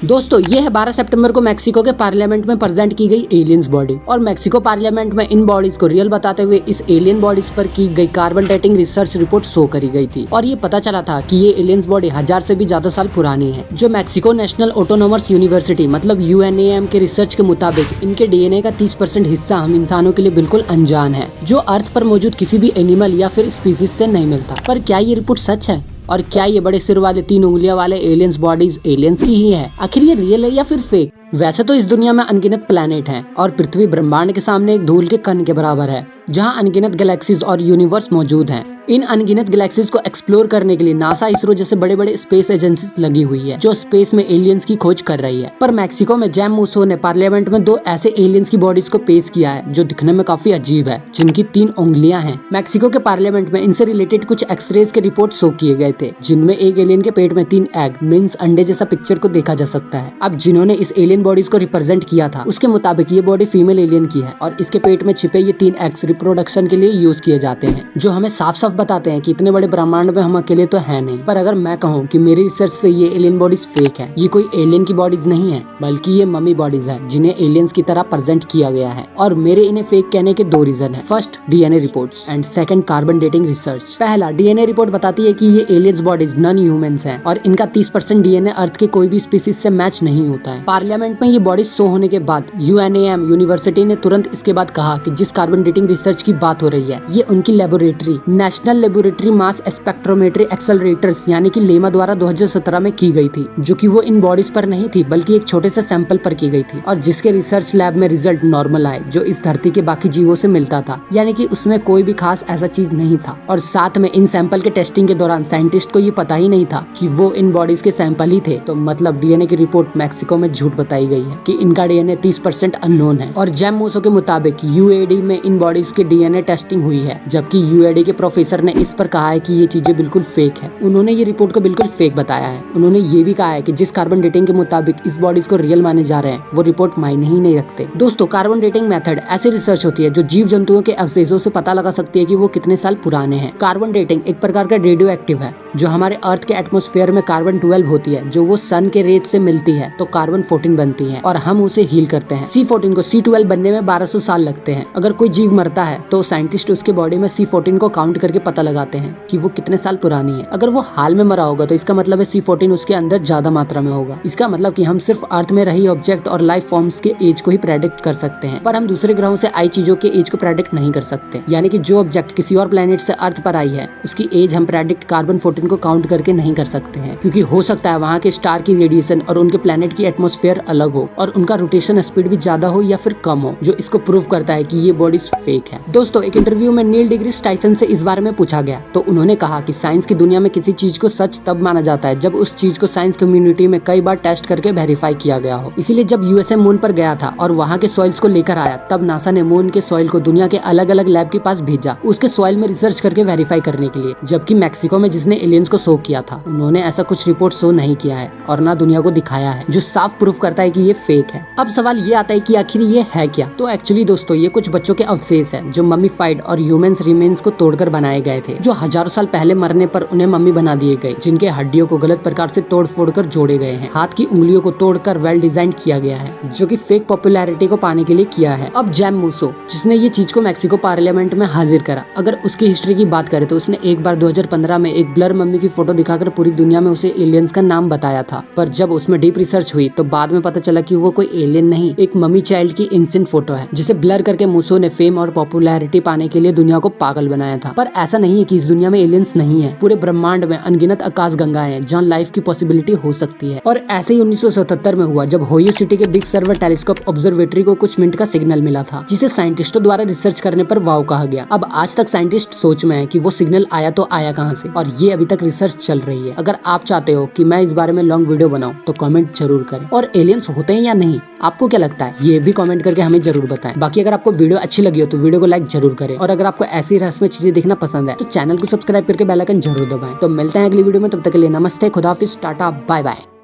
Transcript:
दोस्तों ये है 12 सितंबर को मैक्सिको के पार्लियामेंट में प्रेजेंट की गई एलियंस बॉडी और मैक्सिको पार्लियामेंट में इन बॉडीज को रियल बताते हुए इस एलियन बॉडीज पर की गई carbon dating research report show करी गई थी और ये पता चला था कि ये एलियंस बॉडी 1000 से भी ज्यादा साल पुरानी है। जो मैक्सिको नेशनल ऑटोनोमस यूनिवर्सिटी मतलब UNAM के रिसर्च के मुताबिक इनके DNA का 30% हिस्सा हम इंसानों के लिए बिल्कुल अनजान है, जो अर्थ पर मौजूद किसी भी एनिमल या फिर स्पीसीज से नहीं मिलता। पर क्या ये रिपोर्ट सच है? और क्या ये बड़े सिर वाले 3 उंगलियां वाले एलियंस बॉडीज एलियंस की ही है? आखिर ये रियल है या फिर फेक? वैसे तो इस दुनिया में अनगिनत प्लैनेट हैं और पृथ्वी ब्रह्मांड के सामने एक धूल के कण के बराबर है, जहां अनगिनत गैलेक्सीज और यूनिवर्स मौजूद हैं। इन अनगिनत गैलेक्सीज को एक्सप्लोर करने के लिए नासा, इसरो जैसे बड़े बड़े स्पेस एजेंसीज लगी हुई है जो स्पेस में एलियंस की खोज कर रही है। पर मैक्सिको में जैम मूसो ने पार्लियामेंट में 2 ऐसे एलियंस की बॉडीज को पेश किया है जो दिखने में काफी अजीब है, जिनकी 3 उंगलियां हैं। मैक्सिको के पार्लियामेंट में इनसे रिलेटेड कुछ एक्सरेज के रिपोर्ट शो किए गए थे, जिनमें एक एलियन के पेट में 3 एग मीन्स अंडे जैसा पिक्चर को देखा जा सकता है। अब जिन्होंने इस एलियन बॉडीज को रिप्रेजेंट किया था उसके मुताबिक ये बॉडी फीमेल एलियन की है और इसके पेट में छिपे ये 3 एग्स रिप्रोडक्शन के लिए यूज किए जाते हैं, जो हमें साफ साफ बताते हैं कि इतने बड़े ब्रह्मांड में हम अकेले तो है नहीं। पर अगर मैं कहूँ कि मेरी रिसर्च से ये एलियन बॉडीज फेक है, ये कोई एलियन की बॉडीज नहीं है बल्कि ये मम्मी बॉडीज है जिन्हें एलियंस की तरह प्रेजेंट किया गया है। और मेरे इन्हें फेक कहने के 2 रीजन है। First, DNA reports and second, carbon dating research. पहला, DNA रिपोर्ट बताती है कि ये एलियंस बॉडीज नॉन ह्यूमंस हैं और इनका 30% DNA अर्थ के कोई भी स्पीसीज से मैच नहीं होता है। पार्लियामेंट में ये बॉडीज शो होने के बाद UNAM यूनिवर्सिटी ने तुरंत इसके बाद कहा कि जिस कार्बन डेटिंग रिसर्च की बात हो रही है ये उनकी laboratory national laboratory mass spectrometry accelerators यानी कि लेमा द्वारा 2017 में की गई थी, जो कि वो इन बॉडीज पर नहीं थी बल्कि एक छोटे से सैंपल पर की गई थी और जिसके रिसर्च लैब में रिजल्ट नॉर्मल आए, जो इस धरती के बाकी जीवों से मिलता था, यानी कि उसमें कोई भी खास ऐसा चीज नहीं था। और साथ में इन सैंपल के टेस्टिंग के दौरान साइंटिस्ट को ये पता ही नहीं था कि वो इन बॉडीज के सैंपल ही थे। तो मतलब DNA की रिपोर्ट मैक्सिको में झूठ बताई गई है कि इनका DNA 30% अननोन है। और जैम मूसो के मुताबिक UAD में इन बॉडीज की DNA टेस्टिंग हुई है, जबकि UAD के प्रोफेसर ने इस पर कहा है कि ये चीजें बिल्कुल फेक है। उन्होंने ये रिपोर्ट को बिल्कुल फेक बताया है। उन्होंने ये भी कहा है कि जिस कार्बन डेटिंग के मुताबिक इस बॉडीज को रियल माने जा रहे हैं वो रिपोर्ट मायने ही नहीं रखते। दोस्तों, कार्बन डेटिंग मेथड ऐसी रिसर्च होती है जो जीव जंतुओं के अवशेषों से पता लगा सकती है कि वो कितने साल पुराने हैं। कार्बन डेटिंग एक प्रकार का रेडियो एक्टिव है जो हमारे अर्थ के एटमॉस्फेयर में कार्बन 12 होती है, जो वो सन के रेत से मिलती है तो कार्बन 14 बनती है और हम उसे हील करते हैं। C14 को C12 बनने में 1200 साल लगते हैं। अगर कोई जीव मरता है तो साइंटिस्ट उसके बॉडी में C14 को काउंट करके पता लगाते हैं कि वो कितने साल पुरानी है। अगर वो हाल में मरा होगा तो इसका मतलब है C14 उसके अंदर ज्यादा मात्रा में होगा। इसका मतलब कि हम सिर्फ अर्थ में रही ऑब्जेक्ट और लाइफ फॉर्म्स के एज को ही प्रेडिक्ट कर सकते हैं, पर हम दूसरे ग्रहों से आई चीजों के एज को प्रेडिक्ट नहीं कर सकते। यानी कि जो ऑब्जेक्ट किसी और प्लेनेट से अर्थ पर आई है उसकी एज हम प्रेडिक्ट कार्बन 14 को काउंट करके नहीं कर सकते हैं, क्योंकि हो सकता है वहाँ के स्टार की रेडिएशन और उनके प्लेनेट की एटमॉस्फेयर अलग हो और उनका रोटेशन स्पीड भी ज्यादा हो या फिर कम हो, जो इसको प्रूव करता है कि ये बॉडीज फेक है। दोस्तों, एक इंटरव्यू में नील डिग्रीस टाइसन से इस बारे में पूछा गया तो उन्होंने कहा कि साइंस की दुनिया में किसी चीज को सच तब माना जाता है जब उस चीज को साइंस कम्युनिटी में कई बार टेस्ट करके वेरीफाई किया गया हो। इसीलिए जब USA मून पर गया था और वहाँ के सॉइल्स को लेकर आया, तब नासा ने मून के सॉइल को दुनिया के अलग अलग लैब के पास भेजा उसके सॉइल में रिसर्च करके वेरीफाई करने के लिए। जबकि मैक्सिको में जिसने एलियंस को शो किया था उन्होंने ऐसा कुछ रिपोर्ट शो नहीं किया है और ना दुनिया को दिखाया है, जो साफ प्रूफ करता है कि ये फेक है। अब सवाल ये आता है कि आखिर ये है क्या? तो एक्चुअली दोस्तों, ये कुछ बच्चों के अवशेष है जो मम्मीफाइड और ह्यूमंस रिमेन्स को तोड़कर बनाए गए थे, जो हजारों साल पहले मरने पर उन्हें मम्मी बना दिए गए, जिनके हड्डियों को गलत प्रकार से तोड़ फोड़ कर जोड़े गए हैं। हाथ की उंगलियों को तोड़कर वेल डिजाइन किया गया है, जो कि फेक पॉपुलैरिटी को पाने के लिए किया है। अब जैम मूसो, जिसने ये चीज को मैक्सिको पार्लियामेंट में हाजिर करा, अगर उसकी हिस्ट्री की बात करें तो उसने एक बार 2015 में एक ब्लर मम्मी की फोटो दिखाकर पूरी दुनिया में उसे एलियंस का नाम बताया था। पर जब उसमें डीप रिसर्च हुई तो बाद में पता चला कि वो कोई एलियन नहीं, एक मम्मी चाइल्ड की इंसेंट फोटो है, जिसे ब्लर करके मूसो ने फेम और पॉपुलैरिटी पाने के लिए दुनिया को पागल बनाया था। पर ऐसा नहीं है कि इस दुनिया में एलियंस नहीं है। पूरे ब्रह्मांड में अनगिनत आकाश गंगाएं हैं जहाँ लाइफ की पॉसिबिलिटी हो सकती है। और ऐसे ही 1977 में हुआ जब होयो सिटी के बिग सर्वर टेलीस्कोप ऑब्जर्वेटरी को कुछ मिनट का सिग्नल मिला था, जिसे साइंटिस्टों द्वारा रिसर्च करने पर वाव कहा गया। अब आज तक साइंटिस्ट सोच में है कि वो सिग्नल आया तो आया कहाँ से, और ये अभी तक रिसर्च चल रही है। अगर आप चाहते हो कि मैं इस बारे में लॉन्ग वीडियो बनाऊं तो कमेंट जरूर करें। और एलियंस होते हैं या नहीं, आपको क्या लगता है, ये भी कमेंट करके हमें जरूर बताएं। बाकी अगर आपको वीडियो अच्छी लगी हो तो वीडियो को लाइक जरूर करें, और अगर आपको ऐसी रहस्यमय चीजें देखना पसंद है तो चैनल को सब्सक्राइब करके बेल आइकन जरूर दबाएं। तो मिलते हैं अगली वीडियो में, तब तक के लिए नमस्ते, खुदा हाफिज, टाटा, बाय बाय।